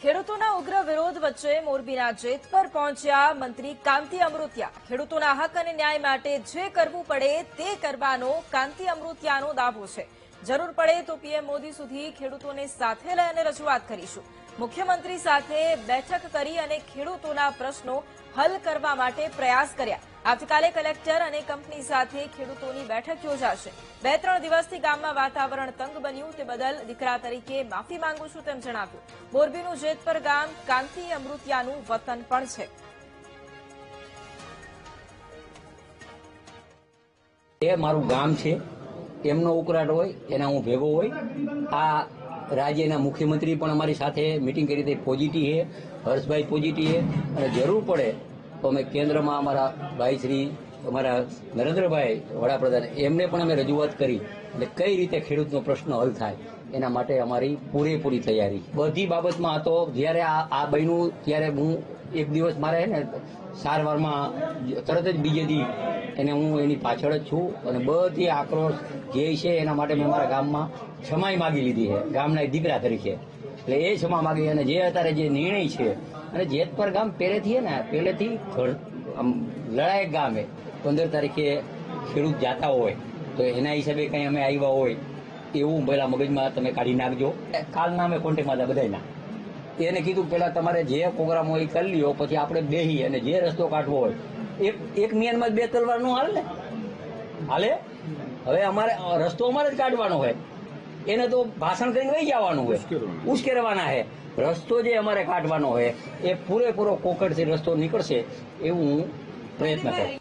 ખેડૂતોના ઉગ્ર વિરોધ વચ્ચે મોરબીના જેતપર પહોંચ્યા મંત્રી કાંતિ અમૃતિયા। ખેડૂતોના હક અને ન્યાય માટે જે કરવું પડે તે કરવાનો કાંતિ અમૃતિયાનો દાવો છે। જરૂર પડે તો પીએમ મોદી સુધી ખેડૂતોને સાથે લઈને રજૂઆત કરીશું। મુખ્યમંત્રી સાથે બેઠક કરી અને ખેડૂતોના પ્રશ્નો હલ કરવા માટે પ્રયાસ કર્યા। આવતીકાલે કલેક્ટર અને કંપની સાથે ખેડૂતોની બેઠક યોજાશે। 2-3 દિવસથી ગામમાં વાતાવરણ તંગ બન્યું તે બદલ દીકરા તરીકે માફી માંગુ છું તેમ જણાવ્યું। મોરબીનું જેતપર ગામ કાંતિ અમૃતિયાનું વતન પણ છે। એ મારું ગામ છે, એમનો ઉકળાટ હોય એના હું ભેગો હોય। આ રાજ્યના મુખ્યમંત્રી પણ અમારી સાથે મીટિંગ કરી હતી, પોઝિટિવ છે, હર્ષભાઈ પોઝિટિવ છે, અને જરૂર પડે તો અમે કેન્દ્રમાં અમારા ભાઈ શ્રી અમારા નરેન્દ્રભાઈ વડાપ્રધાન એમને પણ અમે રજૂઆત કરી અને કઈ રીતે ખેડૂતનો પ્રશ્ન હલ થાય એના માટે અમારી પૂરેપૂરી તૈયારી બધી બાબતમાં હતો। જ્યારે આ બન્યું ત્યારે હું એક દિવસ મારે ને સારવારમાં તરત જ બીજે દી એને હું એની પાછળ જ છું અને બધી આક્રોશ જે છે એના માટે મેં મારા ગામમાં ક્ષમાઈ માગી લીધી છે ગામના એક દીકરા તરીકે। એટલે એ ક્ષમા માગી અને જે અત્યારે જે નિર્ણય છે અને જેતપર ગામ પહેલેથી લડાયક ગામ છે। 15 તારીખે ખેડૂત જાતા હોય તો એના હિસાબે કંઈ અમે આવ્યા હોય એવું પેલા મગજમાં તમે કાઢી નાખજો। કાલના અમે કોન્ટેક્ટમાં હતા બધાના, એને કીધું પેલા તમારે જે પ્રોગ્રામ હોય એ કરી લ્યો, પછી આપણે બેસી અને જે રસ્તો કાઢવો હોય એક મિયાનમાં 2 તલવાર નો હાલે। હવે અમારે રસ્તો અમારે જ કાઢવાનો હોય, એને તો ભાષણ કરીને વહી જવાનું હોય, ઉશ્કેરવાના છે। રસ્તો જે અમારે કાઢવાનો હોય એ પૂરેપૂરો કોકડથી રસ્તો નીકળશે એવું હું પ્રયત્ન કરું।